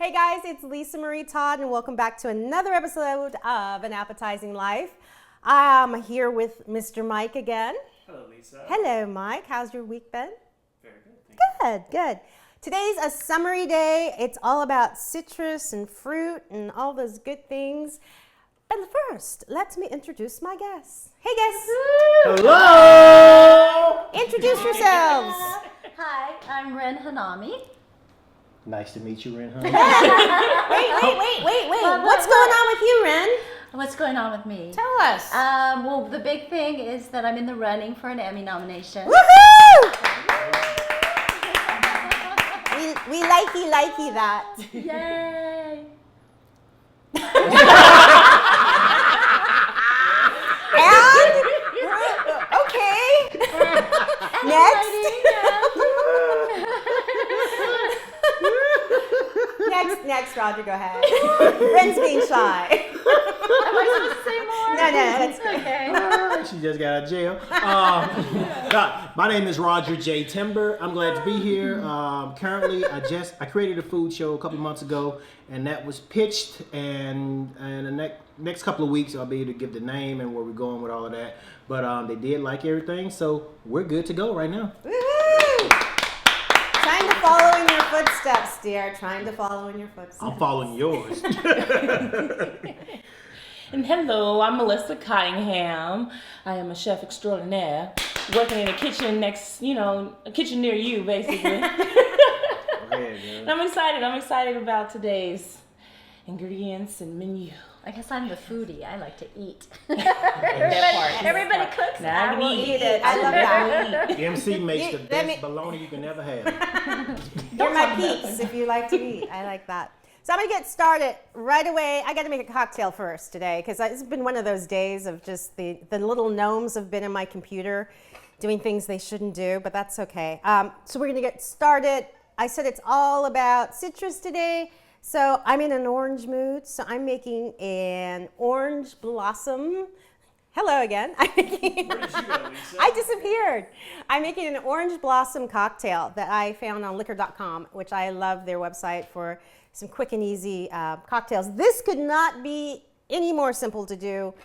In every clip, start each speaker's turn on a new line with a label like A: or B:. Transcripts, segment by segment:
A: Hey guys, it's Lisa Marie Todd, and welcome back to another episode of An Appetizing Life. I'm here with Mr. Mike again.
B: Hello, Lisa.
A: Hello, Mike. How's your week been?
B: Very good. Thank you.
A: Good. Today's a summery day. It's all about citrus and fruit and all those good things. But first, let me introduce my guests. Hey, guests.
C: Hello!
A: Introduce yourselves.
D: Hi, I'm Ren Hanami.
C: Nice to meet you, Ren.
A: Wait. What's going on with you, Ren?
D: What's going on with me?
A: Tell us.
D: Well, the big thing is that I'm in the running for an Emmy nomination.
A: Woohoo! we likey that.
D: Yay!
A: And okay. Next, Roger, go ahead. Ren's being shy.
D: Am I supposed to say more?
A: No, that's good.
D: Okay.
C: She just got out of jail. My name is Roger J. Timber. I'm glad to be here. Currently, I created a food show a couple months ago, and that was pitched. And the next couple of weeks, I'll be able to give the name and where we're going with all of that. But they did like everything, so we're good to go right now.
A: Woo-hoo! Trying to follow in your footsteps, dear. Trying to follow in your footsteps.
C: I'm following yours.
E: And hello, I'm Melissa Cottingham. I am a chef extraordinaire, working in a kitchen a kitchen near you, basically. And I'm excited about today's ingredients and menu.
D: I guess I'm the foodie. I like to eat.
E: That part.
D: Everybody cooks.
E: Now
D: I will
E: eat.
D: eat it.
A: I love that.
C: The MC makes the
A: let
C: best bologna you can ever have.
A: You're my peeps if you like to eat. I like that. So I'm going to get started right away. I got to make a cocktail first today because it's been one of those days of just the little gnomes have been in my computer doing things they shouldn't do, but that's okay. So we're going to get started. I said it's all about citrus today. So I'm in an orange mood. So I'm making an orange blossom. Hello again.
B: Where did you go, Lisa?
A: I disappeared. I'm making an orange blossom cocktail that I found on liquor.com, which I love their website for some quick and easy cocktails. This could not be any more simple to do.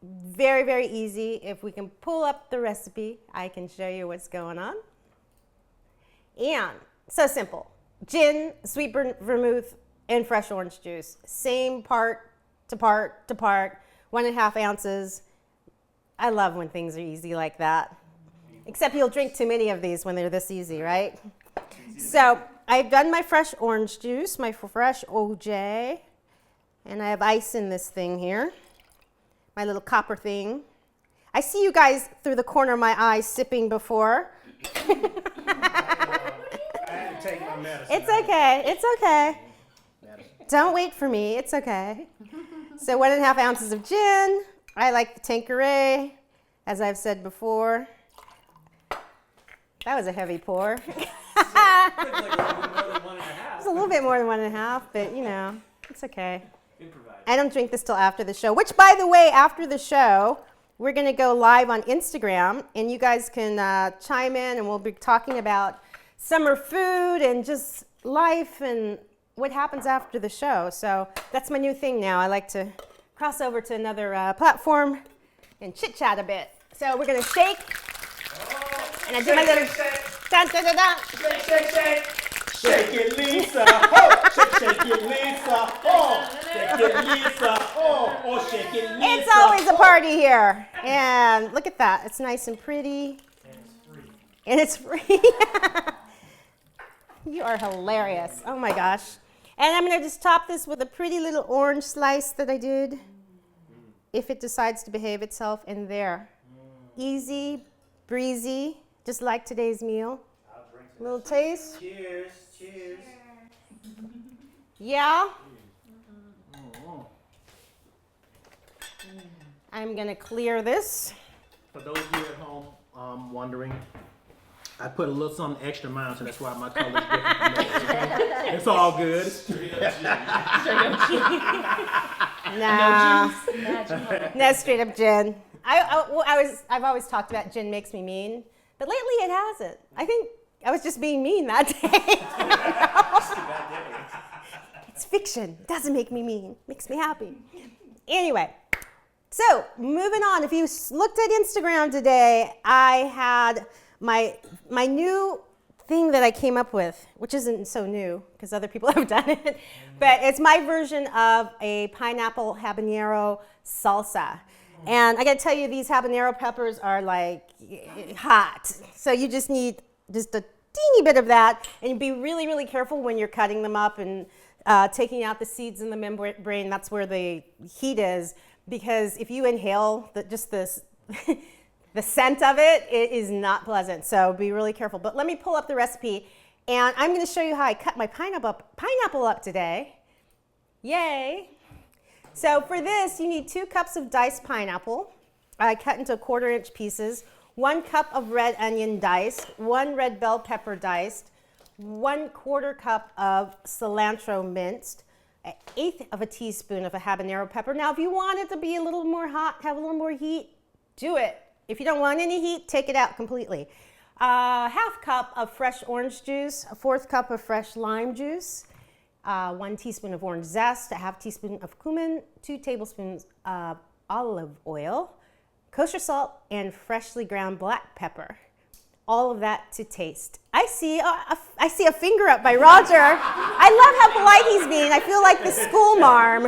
A: Very, very easy. If we can pull up the recipe, I can show you what's going on. And so simple. Gin, sweet vermouth, and fresh orange juice. Same part to part to part, 1.5 ounces. I love when things are easy like that. Except you'll drink too many of these when they're this easy, right? So I've done my fresh orange juice, my fresh OJ, and I have ice in this thing here, my little copper thing. I see you guys through the corner of my eye sipping before.
C: I had to take my medicine.
A: It's okay. Don't wait for me, it's okay. So 1.5 ounces of gin. I like the Tanqueray, as I've said before. That was a heavy pour. It's a little bit more than 1.5, but it's okay.
B: Improvise.
A: I don't drink this till after the show, which by the way, after the show, we're gonna go live on Instagram and you guys can chime in and we'll be talking about summer food and just life and what happens after the show. So that's my new thing now. I like to cross over to another platform and chit chat a bit. So we're gonna shake. And I do my little dun, dun, dun, dun.
C: Shake it, Lisa. Oh, shake it, Lisa. Oh, shake it, Lisa. Oh, shake it, Lisa.
A: It's always a party here. And look at that. It's nice and pretty. And it's free. You are hilarious. Oh my gosh. And I'm going to just top this with a pretty little orange slice that I did. If it decides to behave itself in there. Easy, breezy, just like today's meal. A little taste.
C: Cheers.
A: Yeah. I'm going to clear this.
C: For those of you at home wondering, I put a little something extra mine, so that's why my color's different from theirs. It's all good.
A: Nah.
D: Magical.
A: No, straight up gin. I've always talked about gin makes me mean, but lately it hasn't. I think I was just being mean that day. addiction. It doesn't make me mean. It makes me happy. Anyway, so moving on. If you looked at Instagram today, I had my new thing that I came up with, which isn't so new because other people have done it, but it's my version of a pineapple habanero salsa. And I gotta tell you, these habanero peppers are like hot. So you just need just a teeny bit of that, and be really, really careful when you're cutting them up and taking out the seeds in the membrane. That's where the heat is, because if you inhale the scent of it, it is not pleasant. So be really careful. But let me pull up the recipe, and I'm going to show you how I cut my pineapple up today. Yay! So for this, you need 2 cups of diced pineapple. I cut into 1/4-inch pieces. 1 cup of red onion diced, 1 red bell pepper diced, 1/4 cup of cilantro minced, 1/8 of a teaspoon of a habanero pepper. Now, if you want it to be a little more hot, have a little more heat, do it. If you don't want any heat, take it out completely. 1/2 cup of fresh orange juice, 1/4 cup of fresh lime juice, 1 teaspoon of orange zest, 1/2 teaspoon of cumin, 2 tablespoons of olive oil, kosher salt, and freshly ground black pepper. All of that to taste. I see a finger up by Roger. I love how polite he's being. I feel like the school marm.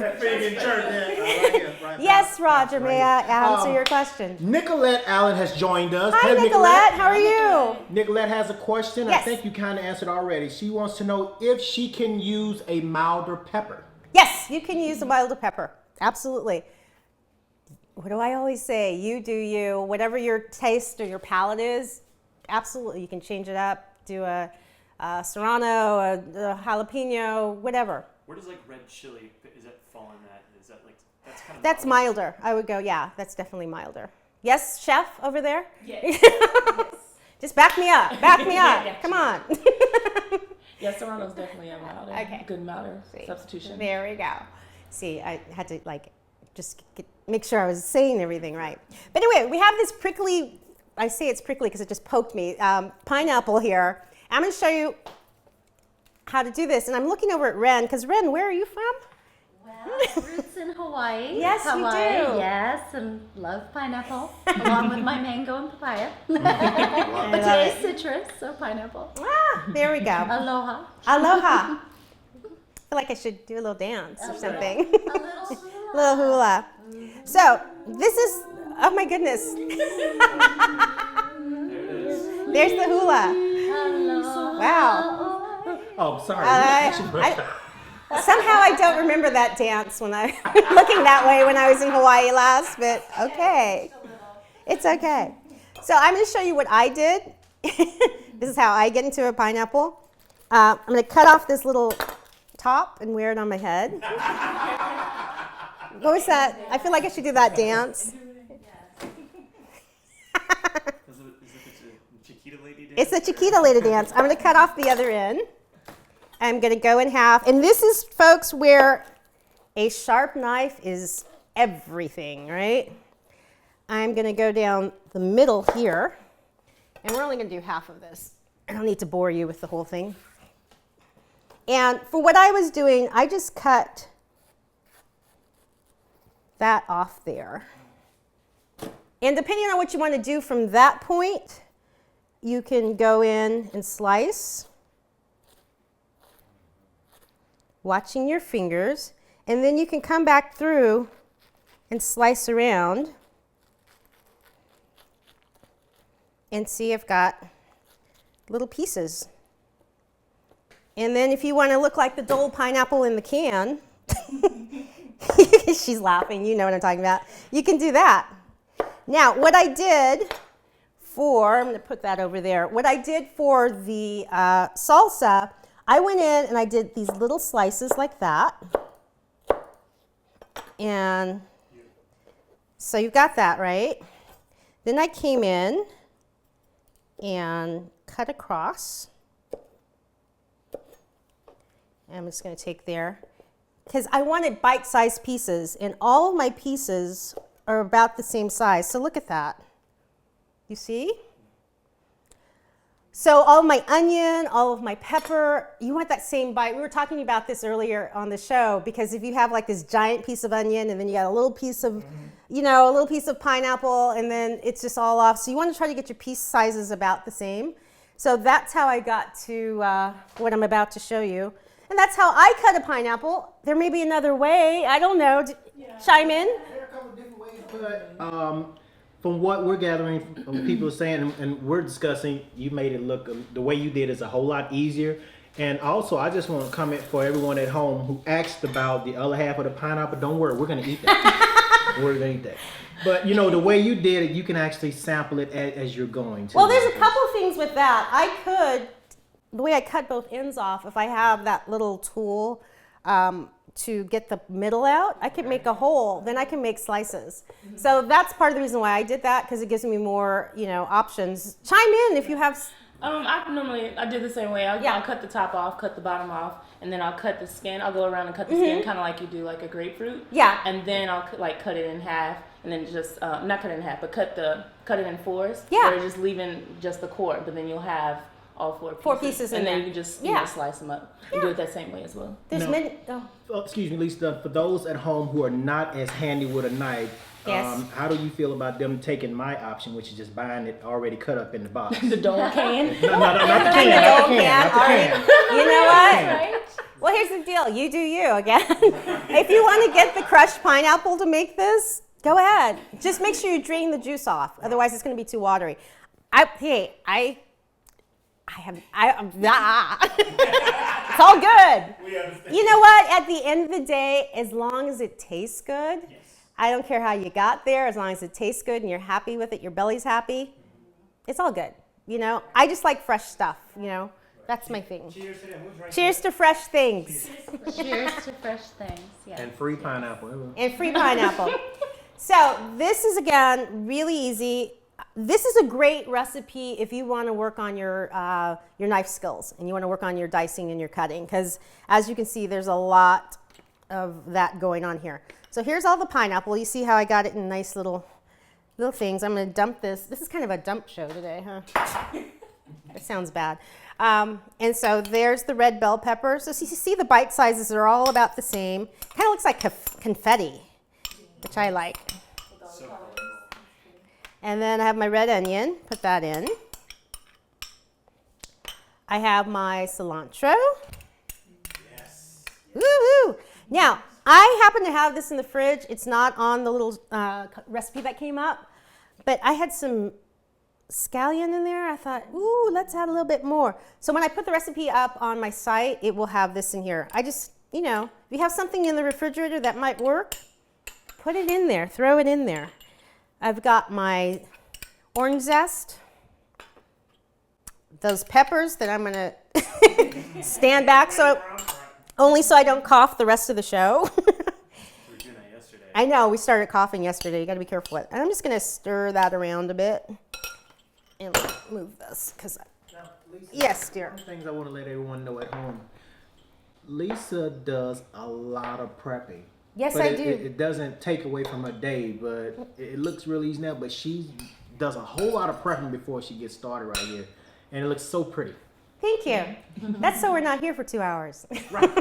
A: Yes, Roger, may I answer your question?
C: Nicolette Allen has joined us.
A: Hi,
C: Hey,
A: Nicolette. How are you?
C: Nicolette has a question.
A: Yes.
C: I think you kind of answered already. She wants to know if she can use a milder pepper.
A: Yes, you can use a milder pepper. Absolutely. What do I always say? You do you. Whatever your taste or your palate is, absolutely. You can change it up. Do a serrano, a jalapeno, whatever.
B: Where does like red chili, is that fall in that? Is that like, that's kind of
A: That's milder. I would go, yeah, that's definitely milder. Yes, chef over there?
E: Yes.
A: Just back me up. Back me up.
E: Yeah,
A: Come on.
E: Yeah, serrano's definitely a milder.
A: Okay.
E: Good milder substitution.
A: There we go. See, I had to make sure I was saying everything right. But anyway, we have this prickly, I say it's prickly because it just poked me, pineapple here. I'm going to show you how to do this. And I'm looking over at Ren, because Ren, where are you from?
D: Well, roots in Hawaii.
A: Yes, you
D: Hawaii,
A: do.
D: yes, and love pineapple, along with my mango and papaya. But
A: love
D: today's citrus, so pineapple.
A: Ah, there we go.
D: Aloha.
A: Aloha. I feel like I should do a little dance or something.
D: A little hula.
A: Little hula. So this is, oh my goodness. There's the hula.
D: Aloha.
A: Wow.
C: Oh, sorry.
A: Somehow I don't remember that dance when I looking that way when I was in Hawaii last, but okay. It's okay. So I'm going to show you what I did. This is how I get into a pineapple. I'm going to cut off this little top and wear it on my head. What was that? I feel like I should do that dance.
B: Is it a Chiquita lady dance?
A: It's the Chiquita lady dance. I'm going to cut off the other end. I'm going to go in half. And this is, folks, where a sharp knife is everything, right? I'm going to go down the middle here. And we're only going to do half of this. I don't need to bore you with the whole thing. And for what I was doing, I just cut that off there. And depending on what you want to do from that point, you can go in and slice, watching your fingers, and then you can come back through and slice around and see I've got little pieces. And then if you want to look like the Dole pineapple in the can, she's laughing, you know what I'm talking about, you can do that. Now, what I did for, I'm going to put that over there, what I did for the salsa, I went in and I did these little slices like that. And so you've got that, right? Then I came in and cut across. And I'm just going to take there, because I wanted bite-sized pieces, and all of my pieces are about the same size. So look at that. You see? So all of my onion, all of my pepper, you want that same bite. We were talking about this earlier on the show because if you have like this giant piece of onion and then you got a little piece of, you know, a little piece of pineapple and then it's just all off. So you want to try to get your piece sizes about the same. So that's how I got to what I'm about to show you. And that's how I cut a pineapple. There may be another way. I don't know. Chime in.
C: There are a couple of different ways, but from what we're gathering, people are saying, and we're discussing, you made it look, the way you did is a whole lot easier. And also, I just want to comment for everyone at home who asked about the other half of the pineapple. Don't worry, we're going to eat that. We're going to eat that. But, you know, the way you did it, you can actually sample it as you're going.
A: Well, there's a couple things with that. I could, the way I cut both ends off, if I have that little tool to get the middle out, I can make a hole, then I can make slices. So that's part of the reason why I did that, because it gives me more, you know, options. Chime in if you have.
E: I did the same way. I'll cut the top off, cut the bottom off, and then I'll cut the skin. I'll go around and cut the skin kind of like you do like a grapefruit.
A: Yeah.
E: And then I'll cut it in half, and then just not cut it in half, but cut it in fours.
A: Yeah.
E: So you're just leaving just the core, but then you'll have all four pieces
A: in
E: and then
A: there.
E: you can just you know, slice them up and do it that same way as well.
A: There's many.
C: Excuse me, Lisa, for those at home who are not as handy with a knife,
A: Yes.
C: how do you feel about them taking my option, which is just buying it already cut up in the box?
E: The dough can.
C: No, not the can, not the can, not the can.
A: You know what? Well, here's the deal. You do you again. If you want to get the crushed pineapple to make this, go ahead. Just make sure you drain the juice off. Otherwise, it's going to be too watery. It's all good. You know what? At the end of the day, as long as it tastes good, I don't care how you got there. As long as it tastes good and you're happy with it, your belly's happy, it's all good. You know, I just like fresh stuff. You know, that's my thing.
B: Cheers to them. Who's right
A: Cheers to fresh things.
D: Cheers to fresh things. Yeah.
C: And free pineapple.
A: And free pineapple. So this is, again, really easy. This is a great recipe if you want to work on your knife skills and you want to work on your dicing and your cutting, because as you can see, there's a lot of that going on here. So here's all the pineapple. You see how I got it in nice little things. I'm going to dump this. This is kind of a dump show today, huh? That sounds bad. And so there's the red bell pepper. So see the bite sizes are all about the same. Kind of looks like confetti, which I like.
B: So colorful.
A: And then I have my red onion, put that in. I have my cilantro.
B: Yes.
A: Woo-hoo. Now, I happen to have this in the fridge. It's not on the little recipe that came up, but I had some scallion in there. I thought, ooh, let's add a little bit more. So when I put the recipe up on my site, it will have this in here. I just, you know, if you have something in the refrigerator that might work, put it in there, throw it in there. I've got my orange zest, those peppers that I'm going to stand back only so I don't cough the rest of the show.
B: We were doing that yesterday.
A: I know, we started coughing yesterday. You got to be careful with it. And I'm just going to stir that around a bit and move this because yes, dear.
C: One of the things I want to let everyone know at home, Lisa does a lot of prepping.
A: Yes,
C: but
A: I do.
C: It doesn't take away from her day, but it looks really easy now. But she does a whole lot of prepping before she gets started right here, and it looks so pretty.
A: Thank you. That's so we're not here for 2 hours. Right.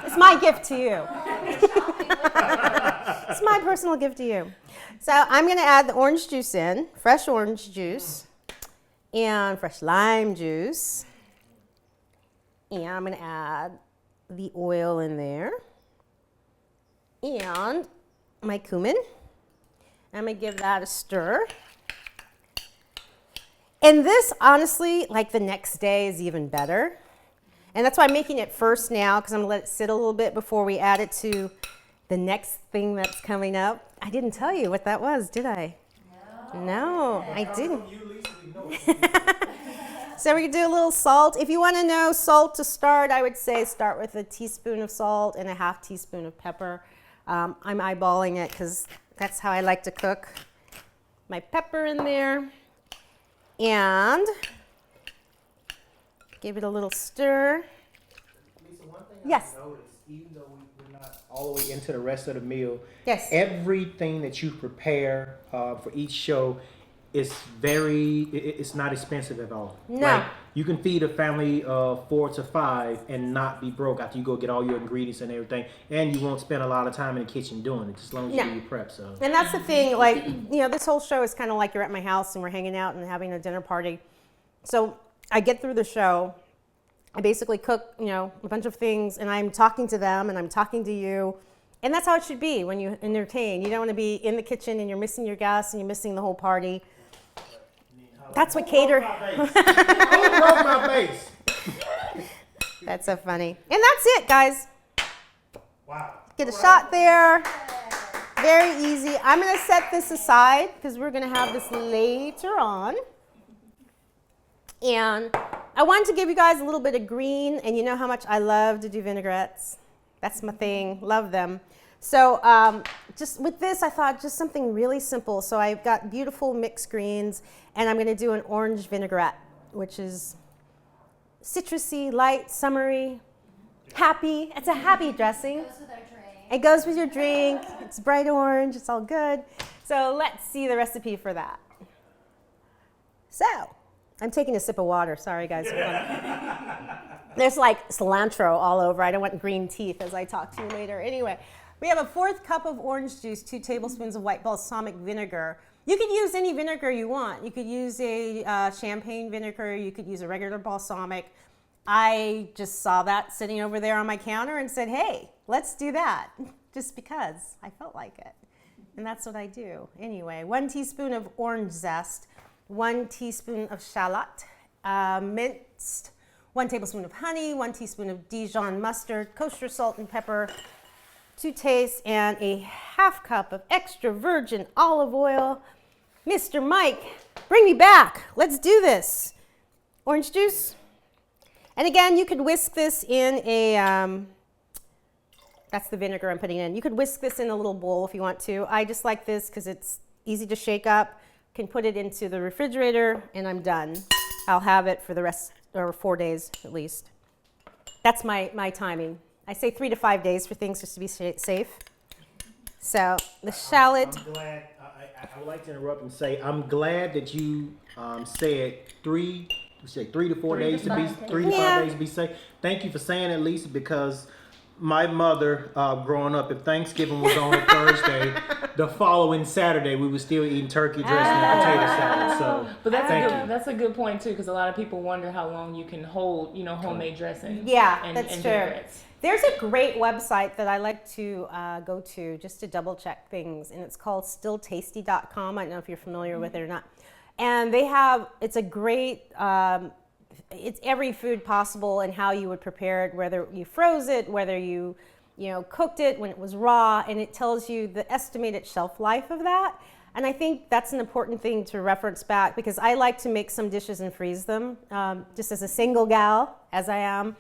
A: It's my gift to you. It's my personal gift to you. So I'm going to add the orange juice in, fresh orange juice, and fresh lime juice. And I'm going to add the oil in there. And my cumin. I'm going to give that a stir. And this, honestly, like the next day is even better. And that's why I'm making it first now, because I'm going to let it sit a little bit before we add it to the next thing that's coming up. I didn't tell you what that was, did I? No, I didn't. So we can do a little salt. If you want to know salt to start, I would say start with a teaspoon of salt and a half teaspoon of pepper. I'm eyeballing it because that's how I like to cook. My pepper in there. And give it a little stir.
C: Lisa, one thing
A: Yes.
C: I noticed, even though we're not all the way into the rest of the meal,
A: Yes.
C: everything that you prepare for each show it's not expensive at all.
A: No.
C: Like, you can feed a family of 4 to 5 and not be broke after you go get all your ingredients and everything, and you won't spend a lot of time in the kitchen doing it, just as long as you
A: No.
C: do your prep. So
A: And that's the thing, like, this whole show is kind of like you're at my house and we're hanging out and having a dinner party. So I get through the show, I basically cook, a bunch of things, and I'm talking to them and I'm talking to you. And that's how it should be when you entertain. You don't want to be in the kitchen and you're missing your guests and you're missing the whole party. That's what cater.
C: Who broke my base?
A: That's so funny. And that's it, guys.
C: Wow.
A: Get a shot there. Very easy. I'm going to set this aside because we're going to have this later on. And I wanted to give you guys a little bit of green, and you know how much I love to do vinaigrettes. That's my thing. Love them. So just with this, I thought just something really simple. So I've got beautiful mixed greens, and I'm going to do an orange vinaigrette, which is citrusy, light, summery, happy. It's a happy dressing.
D: Goes with our drink.
A: It goes with your drink. It's bright orange. It's all good. So let's see the recipe for that. So I'm taking a sip of water. Sorry, guys. There's like cilantro all over. I don't want green teeth as I talk to you later. Anyway, we have a 4th cup of orange juice, 2 tablespoons of white balsamic vinegar. You could use any vinegar you want. You could use a champagne vinegar. You could use a regular balsamic. I just saw that sitting over there on my counter and said, hey, let's do that, just because I felt like it. And that's what I do. Anyway, 1 teaspoon of orange zest, 1 teaspoon of shallot, minced, 1 tablespoon of honey, 1 teaspoon of Dijon mustard, kosher salt and pepper to taste, and a 1/2 cup of extra virgin olive oil. Mr. Mike, bring me back. Let's do this. Orange juice. And again, you could whisk this in a, that's the vinegar I'm putting in. You could whisk this in a little bowl if you want to. I just like this because it's easy to shake up. Can put it into the refrigerator and I'm done. I'll have it for the rest, or 4 days at least. That's my timing. I say 3 to 5 days for things just to be safe. So the shallot.
C: I'm glad. I would like to interrupt and say I'm glad that you said 3 to 4 days to be 3 to 5 days to be safe. Thank you for saying at least, because my mother, growing up, if Thanksgiving was on a Thursday, the following Saturday we were still eating turkey dressing and potato salad. So,
E: But
C: thank you.
E: that's a good point too, because a lot of people wonder how long you can hold, homemade dressing.
A: Yeah,
E: and,
A: that's
E: and
A: true.
E: vinaigrettes.
A: There's a great website that I like to go to just to double check things, and it's called stilltasty.com. I don't know if you're familiar with it or not. And it's a great, it's every food possible and how you would prepare it, whether you froze it, whether you cooked it when it was raw, and it tells you the estimated shelf life of that. And I think that's an important thing to reference back, because I like to make some dishes and freeze them, just as a single gal, as I am.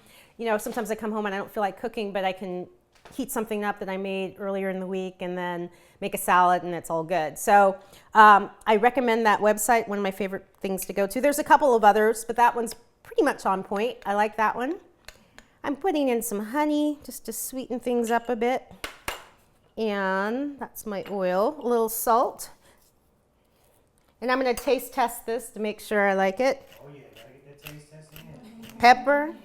A: Sometimes I come home and I don't feel like cooking, but I can heat something up that I made earlier in the week and then make a salad and it's all good. So I recommend that website, one of my favorite things to go to. There's a couple of others, but that one's pretty much on point. I like that one. I'm putting in some honey just to sweeten things up a bit. And that's my oil, a little salt. And I'm going to taste test this to make sure I like it.
C: Oh yeah, gotta get that taste test in.
A: Pepper.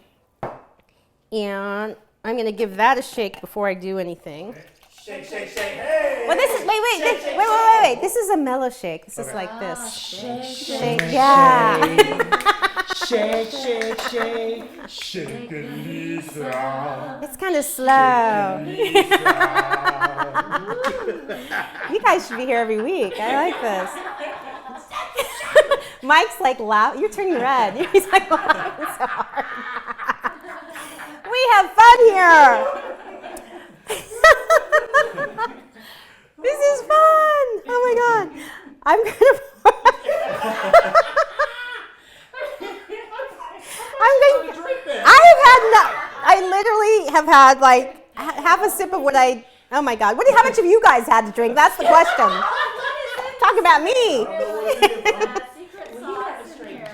A: And I'm going to give that a shake before I do anything.
C: Shake, shake, shake. Hey!
A: Well, this is, wait. This is a mellow shake. This is like this. Shake. Yeah.
C: Shake, shake, shake. Shake, Lisa.
A: It's kind of slow. You guys should be here every week. I like this. Mike's like loud. You're turning red. He's like laughing so hard. We have fun here. This is fun. Oh my God. I'm gonna. I literally have had like half a sip of what oh my God. How much have you guys had to drink? That's the question. Talk about me.
D: Secret sauce in here.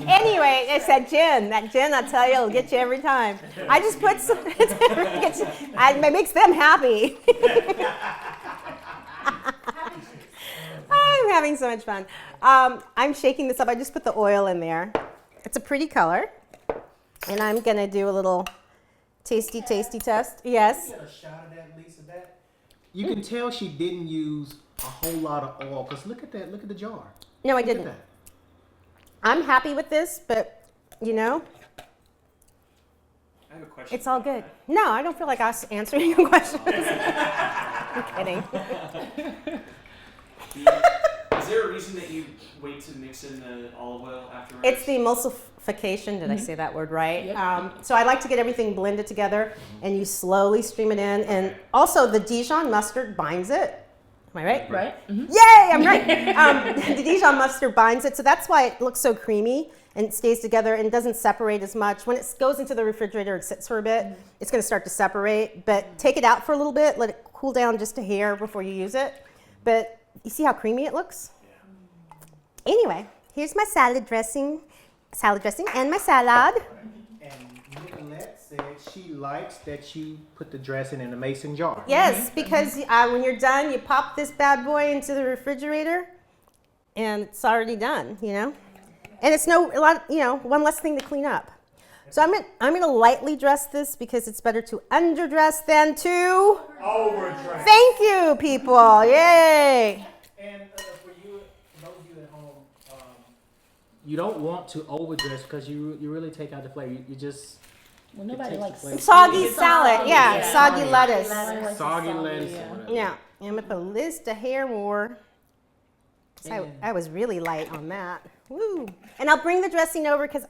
A: Anyway, it's that gin. That gin, I tell you, it'll get you every time. I just put some, it makes them happy. I'm having so much fun. I'm shaking this up. I just put the oil in there. It's a pretty color. And I'm going to do a little tasty test. Yes.
C: Get a shot of that, Lisa. You can tell she didn't use a whole lot of oil because look at that. Look at the jar.
A: No, I
C: Look at
A: didn't.
C: that.
A: I'm happy with this, but you know,
B: I have a question.
A: it's all
B: about
A: good.
B: that.
A: No, I don't feel like us answering your questions. I'm kidding.
B: Is there a reason that you wait to mix in the olive oil afterwards?
A: It's the emulsification. Did I say that word right?
E: Yep.
A: So I like to get everything blended together, and you slowly stream it in. And also, the Dijon mustard binds it. Am I right?
E: Right? Mm-hmm.
A: Yay, I'm right. The Dijon mustard binds it, so that's why it looks so creamy and it stays together and doesn't separate as much. When it goes into the refrigerator and sits for a bit, it's going to start to separate. But take it out for a little bit, let it cool down just a hair before you use it. But you see how creamy it looks?
B: Yeah.
A: Anyway, here's my salad dressing and my salad.
C: And Nicolette said she likes that you put the dressing in a mason jar.
A: Yes, because when you're done, you pop this bad boy into the refrigerator, and it's already done. You know, and it's one less thing to clean up. So I'm gonna lightly dress this because it's better to underdress than to
C: Overdress.
A: Thank you, people. Yay!
C: And for those of you at home, you don't want to overdress because you really take out the flavor. You just
E: Well, nobody
C: takes the
E: likes
C: flavor.
A: Soggy
E: It's
A: salad, yeah,
E: yeah.
A: soggy lettuce.
E: Nobody likes
C: Soggy
E: the
C: lettuce.
E: yeah.
C: or whatever.
A: Yeah, I'm gonna put list a hair more. So I was really light on that. Woo! And I'll bring the dressing over because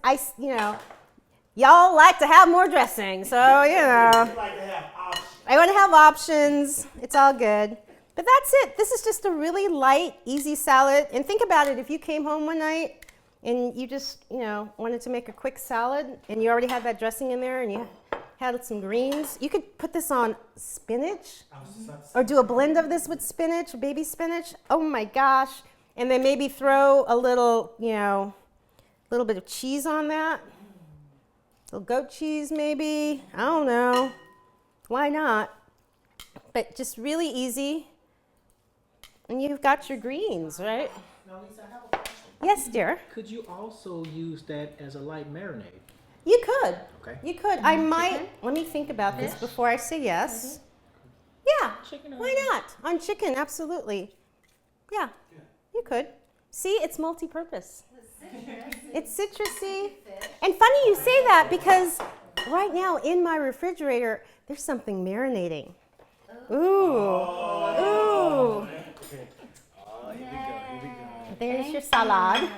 A: y'all like to have more dressing. So
C: Like to have options.
A: I want to have options. It's all good. But that's it. This is just a really light, easy salad. And think about it. If you came home one night and you just, wanted to make a quick salad and you already had that dressing in there and you had some greens, you could put this on spinach or do a blend of this with spinach, baby spinach. Oh my gosh. And then maybe throw a little, little bit of cheese on that. A little goat cheese maybe. I don't know. Why not? But just really easy. And you've got your greens, right?
C: Now, Lisa, I have a question.
A: Yes, dear.
C: Could you also use that as a light marinade?
A: You could.
C: Okay.
A: You could. I might. Let me think about this before I say yes. Yeah.
E: Chicken or
A: Why not? On chicken, absolutely. Yeah. You could. See, it's multi-purpose. It's citrusy. And funny you say that because right now in my refrigerator, there's something marinating. Ooh. Ooh. There's your salad.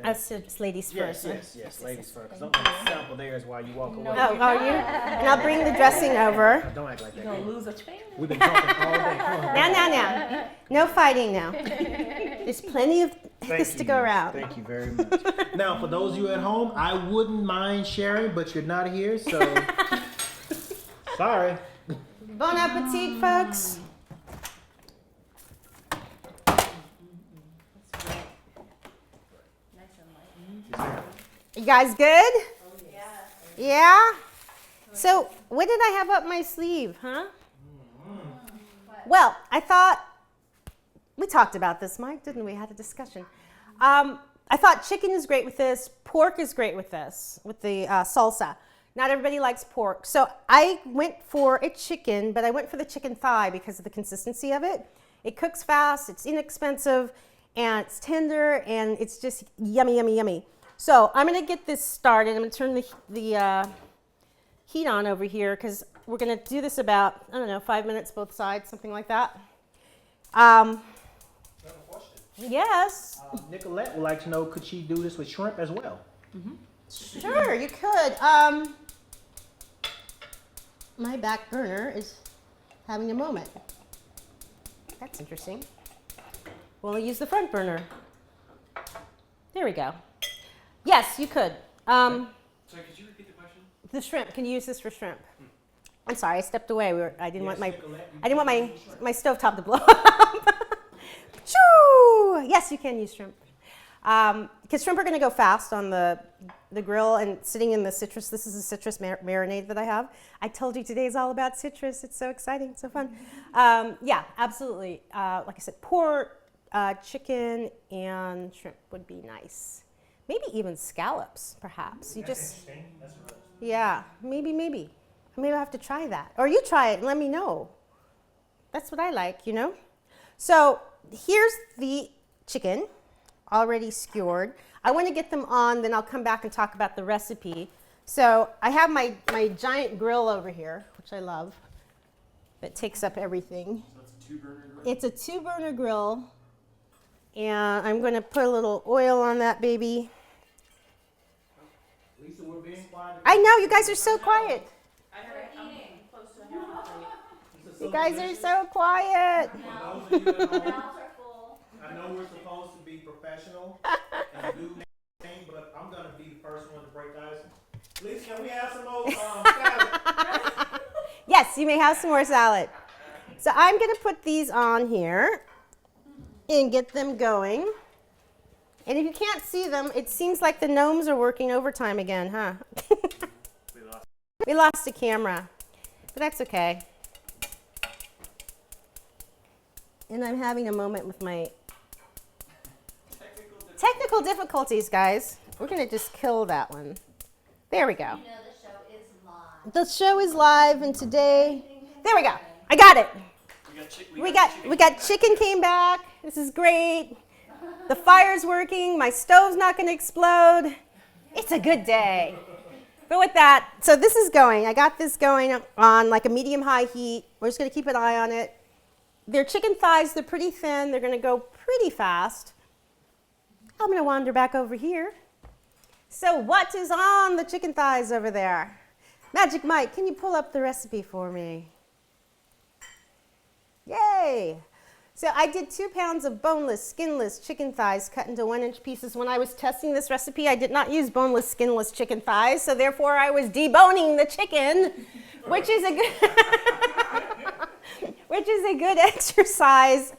A: Us ladies first.
C: Yes, ladies first. Because I'm going to sample theirs while you walk away.
A: Oh, are you? And I'll bring the dressing over.
C: Don't act like that.
E: You're gonna lose a fan.
C: We've been talking all day. Come on.
A: Now. No fighting now. There's plenty of this to go around.
C: Thank you very much. Now, for those of you at home, I wouldn't mind sharing, but you're not here, so sorry.
A: Bon appetit, folks. You guys good? Yeah? So, what did I have up my sleeve, huh? Well, I thought, we talked about this, Mike, didn't we? Had a discussion. I thought chicken is great with this, pork is great with this, with the salsa. Not everybody likes pork. So I went for a chicken, but I went for the chicken thigh because of the consistency of it. It cooks fast, it's inexpensive, and it's tender, and it's just yummy, yummy, yummy. So I'm gonna get this started. I'm gonna turn the heat on over here because we're gonna do this about, 5 minutes both sides, something like that.
C: I have a question.
A: Yes,
C: Nicolette would like to know, could she do this with shrimp as well?
A: sure, you could. My back burner is having a moment. That's interesting. We'll use the front burner. There we go. Yes, you could.
B: Sorry, could you repeat the question?
A: The shrimp. Can you use this for shrimp? I'm sorry, I stepped away. I didn't
C: Yes,
A: want
C: Nicolette, you
A: I didn't want
C: can
A: my
C: use shrimp.
A: my stovetop to blow up. Choo! Yes, you can use shrimp. Because shrimp are going to go fast on the grill and sitting in the citrus. This is a citrus marinade that I have. I told you today is all about citrus. It's so exciting, so fun. Yeah, absolutely. Like I said, pork, chicken and shrimp would be nice. Maybe even scallops, perhaps. You just,
C: interesting. That's right.
A: yeah, maybe. Maybe I'll have to try that. Or you try it and let me know. That's what I like, you know? So here's the chicken, already skewered. I want to get them on, then I'll come back and talk about the recipe. So I have my giant grill over here, which I love, that takes up everything.
B: So it's a 2-burner grill?
A: It's a 2-burner grill, and I'm going to put a little oil on that baby.
C: Lisa, we're being quiet.
A: I know, you guys are so quiet.
E: I'm close to a half a plate.
A: You guys are so quiet.
C: For those of you at home,
D: Mouths are full.
C: I know we're supposed to be professional and do things, but I'm gonna be the first one to break the ice. Lisa, can we have some more salad?
A: Yes, you may have some more salad. So I'm going to put these on here and get them going. And if you can't see them, it seems like the gnomes are working overtime again, huh? We lost the camera, but that's okay. And I'm having a moment with my technical difficulties, guys. We're going to just kill that one. There we go.
D: You know the show is live.
A: The show is live, and today, there we go. I got it. We got chicken came back. This is great. The fire's working. My stove's not going to explode. It's a good day. But with that, so this is going. I got this going on like a medium-high heat. We're just going to keep an eye on it. They're chicken thighs. They're pretty thin. They're going to go pretty fast. I'm going to wander back over here. So what is on the chicken thighs over there? Magic Mike, can you pull up the recipe for me? Yay! So I did 2 pounds of boneless, skinless chicken thighs cut into 1-inch pieces. When I was testing this recipe, I did not use boneless, skinless chicken thighs, so therefore I was deboning the chicken, which is a good exercise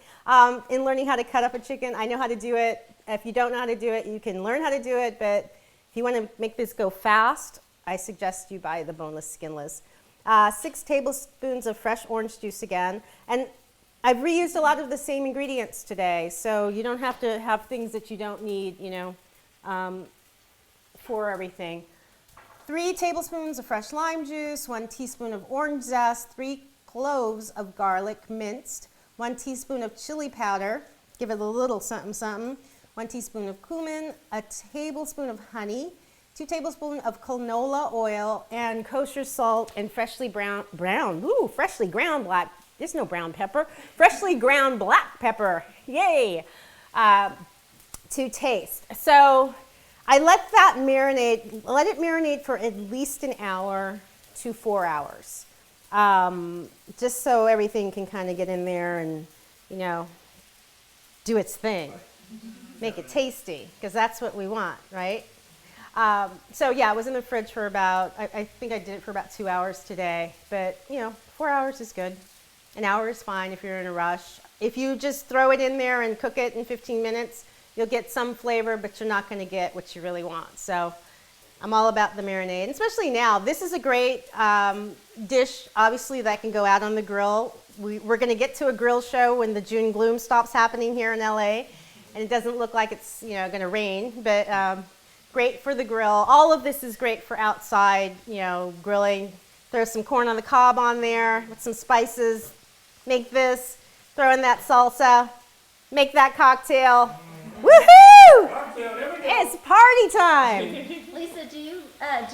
A: in learning how to cut up a chicken. I know how to do it. If you don't know how to do it, you can learn how to do it, but if you want to make this go fast, I suggest you buy the boneless, skinless. 6 tablespoons of fresh orange juice again. And I've reused a lot of the same ingredients today, so you don't have to have things that you don't need, you know, for everything. 3 tablespoons of fresh lime juice, 1 teaspoon of orange zest, 3 cloves of garlic minced, 1 teaspoon of chili powder, give it a little something something, 1 teaspoon of cumin, a tablespoon of honey, 2 tablespoons of canola oil, and kosher salt and freshly ground black, there's no brown pepper, freshly ground black pepper, yay, to taste. So I let it marinate for at least an hour to 4 hours, just so everything can kind of get in there and, you know, do its thing. Make it tasty, because that's what we want, right? So yeah, I was in the fridge for about, I think I did it for about 2 hours today, but you know, 4 hours is good. An hour is fine if you're in a rush. If you just throw it in there and cook it in 15 minutes, you'll get some flavor, but you're not going to get what you really want. So I'm all about the marinade, and especially now. This is a great dish, obviously, that can go out on the grill. We're going to get to a grill show when the June gloom stops happening here in LA, and it doesn't look like it's going to rain, but great for the grill. All of this is great for outside, grilling. Throw some corn on the cob on there with some spices. Make this, throw in that salsa, make that cocktail. Woohoo! It's party time.
D: Lisa, do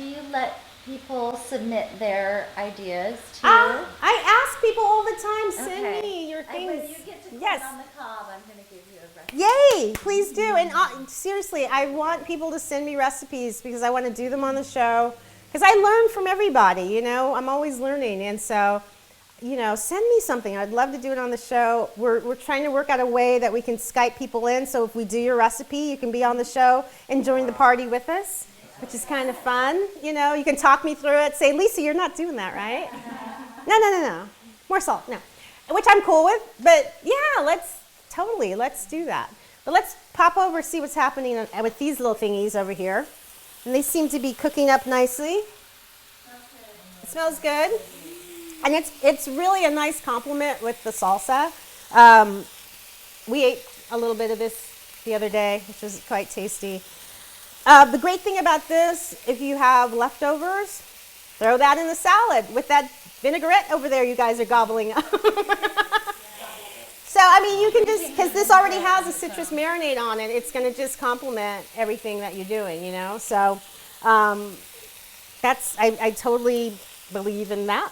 D: you let people submit their ideas to
A: I ask people all the time, send me your
D: And
A: things.
D: when you get to
A: Yes.
D: corn on the cob, I'm going to give you a recipe.
A: Yay, please do. And seriously, I want people to send me recipes because I want to do them on the show. Because I learn from everybody, I'm always learning. And so, send me something. I'd love to do it on the show. We're trying to work out a way that we can Skype people in. So if we do your recipe, you can be on the show and join the party with us, which is kind of fun. You can talk me through it. Say, Lisa, you're not doing that, right? No. More salt, no. Which I'm cool with. But yeah, let's do that. But let's pop over, see what's happening with these little thingies over here. And they seem to be cooking up nicely. It smells good. And it's really a nice complement with the salsa. We ate a little bit of this the other day, which was quite tasty. The great thing about this, if you have leftovers, throw that in the salad with that vinaigrette over there you guys are gobbling up. So, I mean, you can just, because this already has a citrus marinade on it, it's going to just complement everything that you're doing, you know? So, I totally believe in that.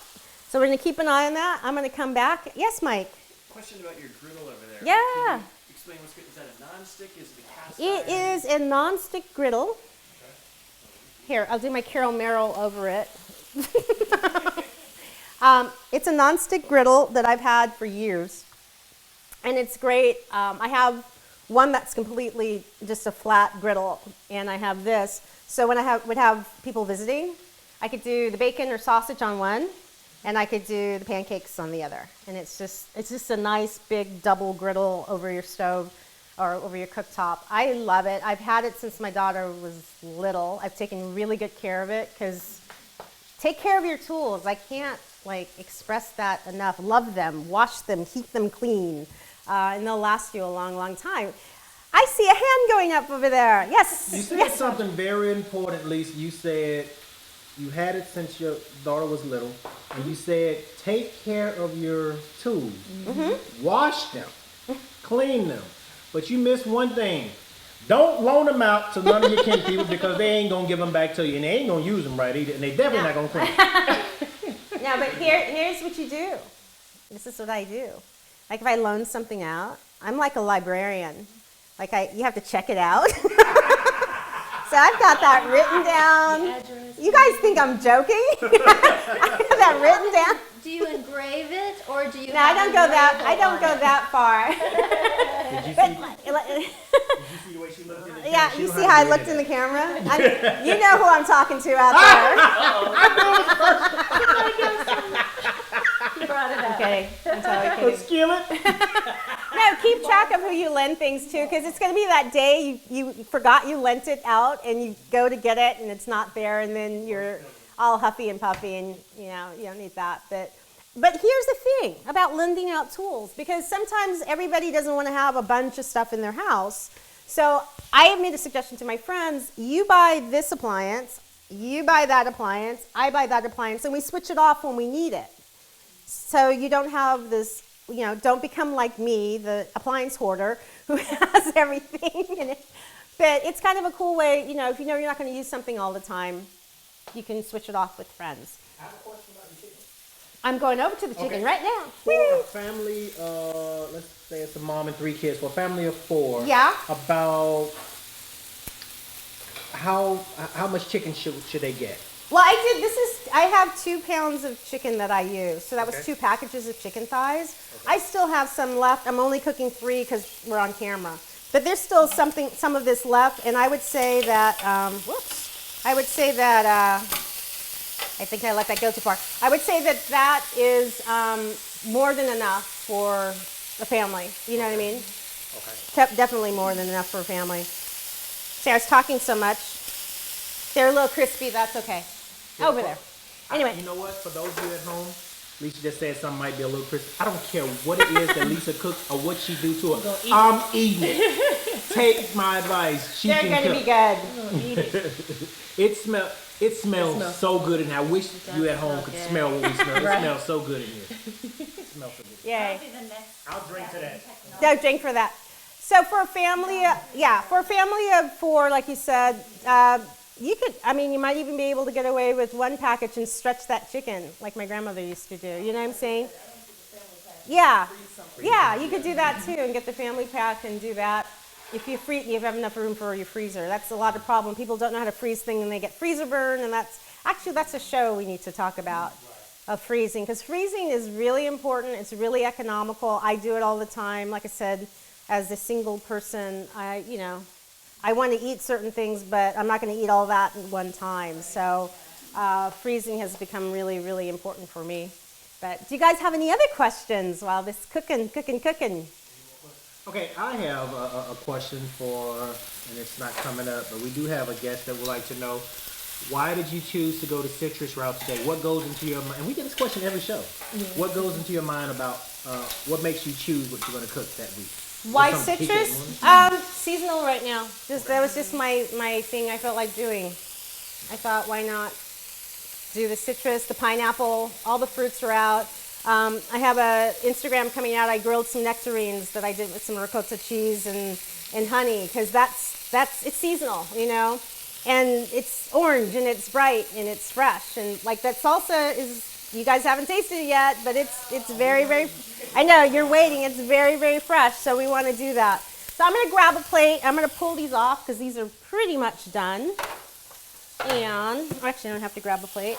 A: So we're going to keep an eye on that. I'm going to come back. Yes, Mike?
B: Question about your griddle over there.
A: Yeah.
B: Can you explain what's good? Is that a non-stick? Is it a cast
A: It
B: iron?
A: is a non-stick griddle. Here, I'll do my Carol Merrill over it. It's a non-stick griddle that I've had for years. And it's great. I have one that's completely just a flat griddle, and I have this. So when I would have people visiting, I could do the bacon or sausage on one, and I could do the pancakes on the other. And it's just a nice big double griddle over your stove or over your cooktop. I love it. I've had it since my daughter was little. I've taken really good care of it because take care of your tools. I can't express that enough. Love them, wash them, keep them clean. And they'll last you a long, long time. I see a hand going up over there. Yes.
C: You said
A: yes.
C: something very important, Lisa. You said you had it since your daughter was little, and you said take care of your tools, wash them, clean them. But you missed one thing. Don't loan them out to none of your kin people because they ain't gonna give them back to you, and they ain't gonna use them right either, and they definitely not gonna clean them.
A: No, but here's what you do. This is what I do. Like if I loan something out, I'm like a librarian. You have to check it out. So I've got that written down. You guys think I'm joking? I have that written down.
D: Do you engrave it or do you?
A: No, I don't go that far.
C: Did you see the way she looked in the camera?
A: Yeah,
C: She
A: you
C: don't
A: see
C: have
A: how I
C: to
A: looked
C: do
A: in the
C: that.
A: camera? You know who I'm talking to out
D: You brought it up.
A: there. Okay, I'm totally
C: A
A: kidding.
C: skillet?
A: No, keep track of who you lend things to because it's going to be that day you forgot you lent it out and you go to get it and it's not there and then you're all huffy and puffy and you don't need that. But here's the thing about lending out tools because sometimes everybody doesn't want to have a bunch of stuff in their house. So I have made a suggestion to my friends, you buy this appliance, you buy that appliance, I buy that appliance, and we switch it off when we need it. So you don't have this, don't become like me, the appliance hoarder who has everything in it. But it's kind of a cool way, if you know you're not going to use something all the time, you can switch it off with friends.
C: I have a question about the chicken.
A: I'm going over to the chicken
C: Okay.
A: right now.
C: For a family, let's say it's a mom and 3 kids, for a family of 4,
A: Yeah.
C: about how much chicken should they get?
A: Well, I have 2 pounds of chicken that I use. So that was
C: Okay.
A: 2 packages of chicken thighs. I still have some left. I'm only cooking 3 because we're on camera. But there's still some of this left. And I would say that, I think I let that go too far. I would say that is more than enough for a family. You know what I mean?
C: Okay.
A: Definitely more than enough for a family. See, I was talking so much. They're a little crispy. That's okay. Over there. Anyway.
C: You know what? For those of you at home, Lisa just said something might be a little crispy. I don't care what it is that Lisa cooks or what she do to it. I'm eating it. Take my advice.
A: They're
C: can
A: going to
C: cook.
A: be good.
C: It smells so good in here. I wish you at home could smell what we smell. It smells so good in here. It smells so good.
A: Yay.
C: I'll drink to that.
A: No, drink for that. So for a family, of 4, like you said, you might even be able to get away with 1 package and stretch that chicken like my grandmother used to do. You know what I'm saying? Yeah. Yeah, you could do that too and get the family pack and do that. If you have enough room for your freezer. That's a lot of problem. People don't know how to freeze things and they get freezer burn, and that's a show we need to talk about of freezing, because freezing is really important. It's really economical. I do it all the time. Like I said, as a single person, I want to eat certain things, but I'm not going to eat all that at one time. So freezing has become really, really important for me. But do you guys have any other questions while this cooking?
C: Okay, I have a question and it's not coming up, but we do have a guest that would like to know, why did you choose to go the citrus route today? What goes into your mind? And we get this question every show. Yeah. What goes into your mind about what makes you choose what you're going to cook that week?
A: Why
C: Or something
A: citrus? Seasonal right now. That was just my thing I felt like doing. I thought, why not do the citrus, the pineapple, all the fruits are out. I have a Instagram coming out. I grilled some nectarines that I did with some ricotta cheese and honey, because it's seasonal, you know, and it's orange and it's bright and it's fresh, and like that salsa is. You guys haven't tasted it yet, but it's very, very. I know you're waiting. It's very, very fresh, so we want to do that. So I'm gonna grab a plate. I'm gonna pull these off because these are pretty much done. And actually, I don't have to grab a plate.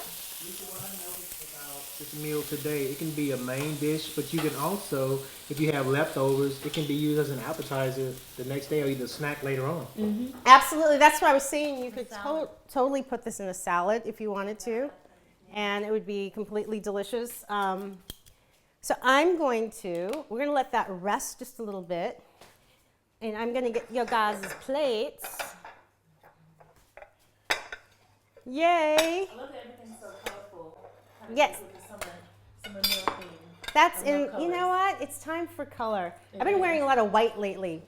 C: This meal today, it can be a main dish, but you can also, if you have leftovers, it can be used as an appetizer the next day or either a snack later on.
A: Mm-hmm. Absolutely, that's what I was saying. You could totally put this in a salad if you wanted to, and it would be completely delicious. So we're gonna let that rest just a little bit, and I'm gonna get your guys' plates. Yay!
E: I love that everything's so colorful.
A: Yes.
E: Summer meal theme.
A: That's in. You know what? It's time for color. I've been wearing a lot of white lately.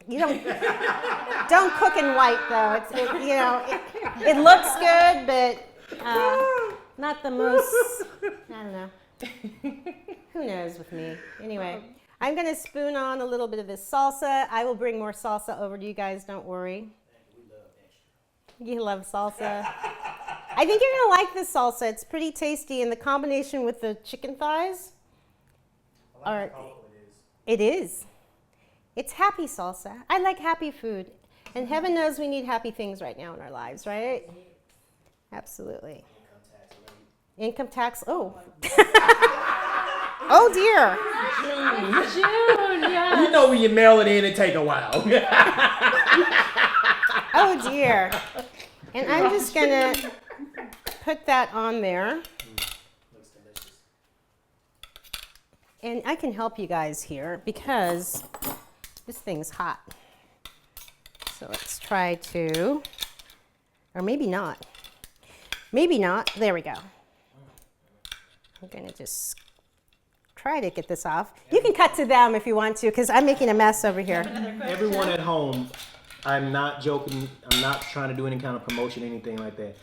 A: You don't cook in white though. It looks good, but not the most. I don't know. Who knows with me? Anyway, I'm gonna spoon on a little bit of this salsa. I will bring more salsa over to you guys. Don't worry. You love salsa. I think you're gonna like this salsa. It's pretty tasty, and the combination with the chicken thighs. It is. It's happy salsa. I like happy food, and heaven knows we need happy things right now in our lives, right? Absolutely. Income tax. Oh. Oh dear.
E: June, yeah.
C: You know when you mail it in, it take a while.
A: Oh dear. And I'm just gonna put that on there.
C: Looks delicious.
A: And I can help you guys here because this thing's hot. So let's try to, or maybe not. Maybe not. There we go. I'm gonna just try to get this off. You can cut to them if you want to, because I'm making a mess over here.
C: Everyone at home, I'm not joking. I'm not trying to do any kind of promotion, anything like that.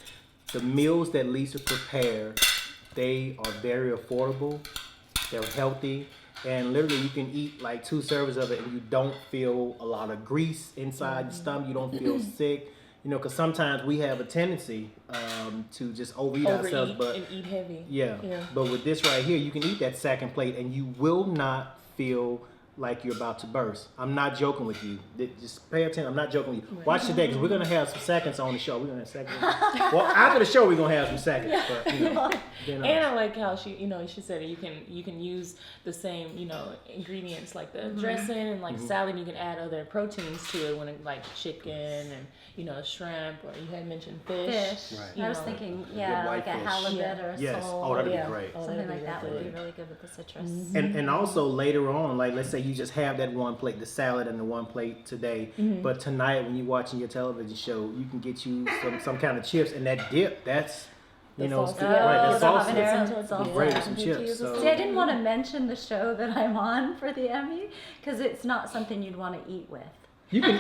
C: The meals that Lisa prepared, they are very affordable. They're healthy, and literally you can eat like 2 servings of it, and you don't feel a lot of grease inside your stomach. You don't feel sick. You know, because sometimes we have a tendency to just overeat ourselves, but
E: and eat heavy.
C: Yeah. But with this right here, you can eat that second plate, and you will not feel like you're about to burst. I'm not joking with you. Just pay attention. I'm not joking with you. Watch today, because we're gonna have some seconds on the show. We're gonna have seconds. Well, after the show, we're gonna have some seconds. But,
E: And I like how she said it. You can use the same, ingredients like the dressing and like salad. You can add other proteins to it, when it, like chicken and shrimp, or you had mentioned fish.
D: Right. I was thinking,
C: white
D: like
C: fish.
D: a halibut or a
C: Yes.
D: sole.
C: Oh, that'd be great.
D: Something like that would be really good with the citrus.
C: And also later on, like let's say you just have that one plate, the salad and the one plate today. But tonight, when you're watching your television show, you can get you some kind of chips, and that dip. That's
E: salsa.
C: right. The
D: Habanero
C: salsa. Great with some chips. So.
D: See, I didn't want to mention the show that I'm on for the Emmy because it's not something you'd want to eat with.
C: You can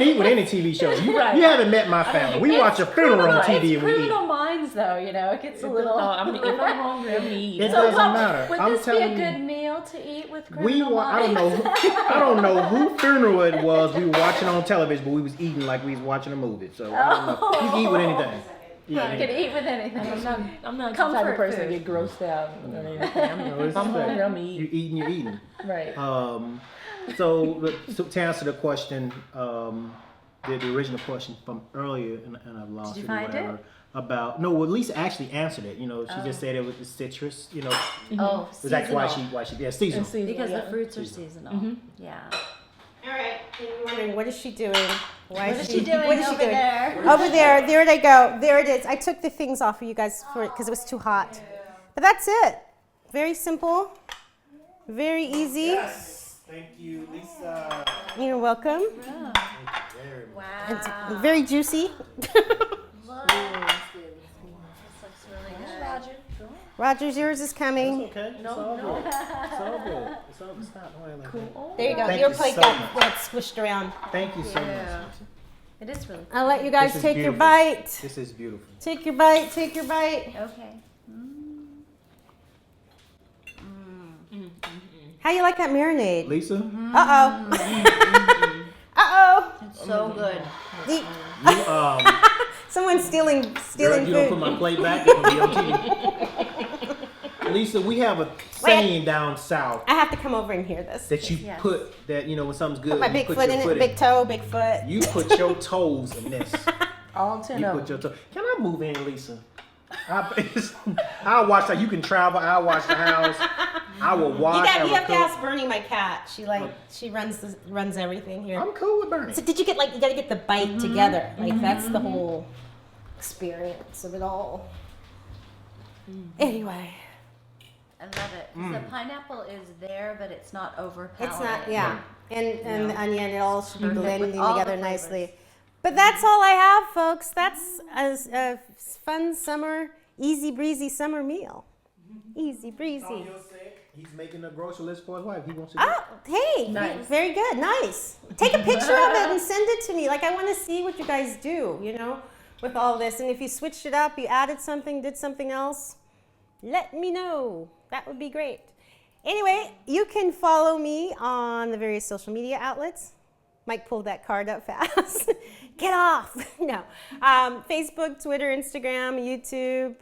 C: eat with any TV show. You haven't met my family. We watch a funeral on TV and we eat.
D: Criminal Minds, though, it gets a little.
E: If I'm hungry, I'm gonna eat.
C: It doesn't matter.
D: Would
C: I'm
D: this be
C: telling
D: a good
C: you.
D: meal to eat with Criminal
C: I
D: Minds?
C: don't know who funeral it was. We were watching on television, but we was eating like we was watching a movie. So I don't know. You can eat with anything.
D: You can eat with anything.
E: I'm not the
D: Comfort
E: type of person
D: food.
E: to get grossed out. If I'm hungry, I'm gonna eat.
C: You're eating.
E: Right.
C: So to answer the question, the original question from earlier, and I've lost
D: Did you
C: it.
D: find
C: Whatever,
D: it?
C: About Lisa actually answered it. She just said it was the citrus.
D: Oh,
C: that's why
D: seasonal.
C: seasonal.
D: Because the fruits are seasonal. Yeah.
A: All right. And you're wondering, what is she doing?
D: What is she doing over there?
A: Over there. There they go. There it is. I took the things off for you guys because it was too hot. But that's it. Very simple. Very easy.
C: Yes. Thank you, Lisa.
A: You're welcome.
D: Yeah. Wow.
A: It's very juicy.
D: Look. This looks really good.
A: Rogers, yours is coming.
C: It's okay. It's all good. It's all good. It's all good. Stop playing like that.
A: There you go.
C: Thank
A: Your
C: you
A: plate
C: so
A: got
C: much.
A: squished around.
C: Thank you so
D: Yeah.
C: much.
D: It is really
A: I'll let you guys
C: This is
A: take your
C: beautiful.
A: bite.
C: This is beautiful.
A: Take your bite. Take your bite.
D: okay.
A: How you like that marinade?
C: Lisa,
A: Uh-oh. Uh-oh.
D: It's so good.
A: The-
C: you
A: Someone's stealing
C: girl, you don't put
A: food.
C: my plate back. It's gonna be on TV. Lisa, we have a saying down south
A: I have to come over and hear this.
C: that you
D: Yes.
C: put that when something's good.
A: Put my
C: you
A: big
C: put
A: foot
C: your
A: in
C: foot
A: it. Big toe, big foot.
C: You put your toes in this.
E: All 10
C: You
E: of
C: put
E: them.
C: your toe. Can I move in, Lisa? I'll watch that. You can travel. I'll watch the house. I will watch. I
A: You
C: will
A: have to
C: cook.
A: ask Bernie, my cat. She runs everything here.
C: I'm cool with Bernie.
A: So did you get you gotta get the bite together. That's the whole experience of it all. Anyway,
D: I love it. 'Cause the pineapple is there, but it's not overpowering.
A: it's not and the onion, it all should be
D: Perfect with
A: blending
D: all the
A: together
D: flavors.
A: nicely. But that's all I have, folks. That's a fun summer, easy breezy summer meal. Easy breezy.
C: He's making a grocery list for his wife. He wants to.
A: Oh, hey,
E: Nice.
A: very good, nice. Take a picture of it and send it to me. I want to see what you guys do, with all this. And if you switched it up, you added something, did something else, let me know. That would be great. Anyway, you can follow me on the various social media outlets. Mike pulled that card up fast. Get off. No. Facebook, Twitter, Instagram, YouTube,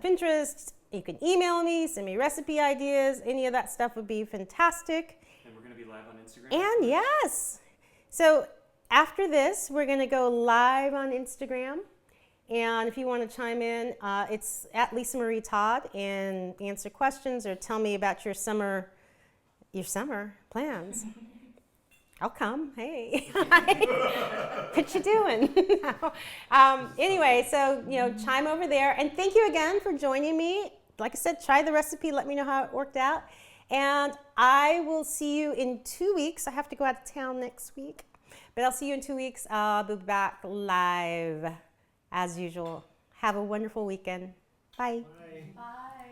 A: Pinterest. You can email me, send me recipe ideas. Any of that stuff would be fantastic.
B: And we're gonna be live on Instagram.
A: And yes. So after this, we're going to go live on Instagram. And if you want to chime in, it's at Lisa Marie Todd and answer questions or tell me about your summer plans. I'll come. Hey, what you doing? Anyway, so chime over there, and thank you again for joining me. Like I said, try the recipe. Let me know how it worked out, and I will see you in 2 weeks. I have to go out of town next week, but I'll see you in 2 weeks. I'll be back live as usual. Have a wonderful weekend. Bye.
C: Bye.
D: Bye.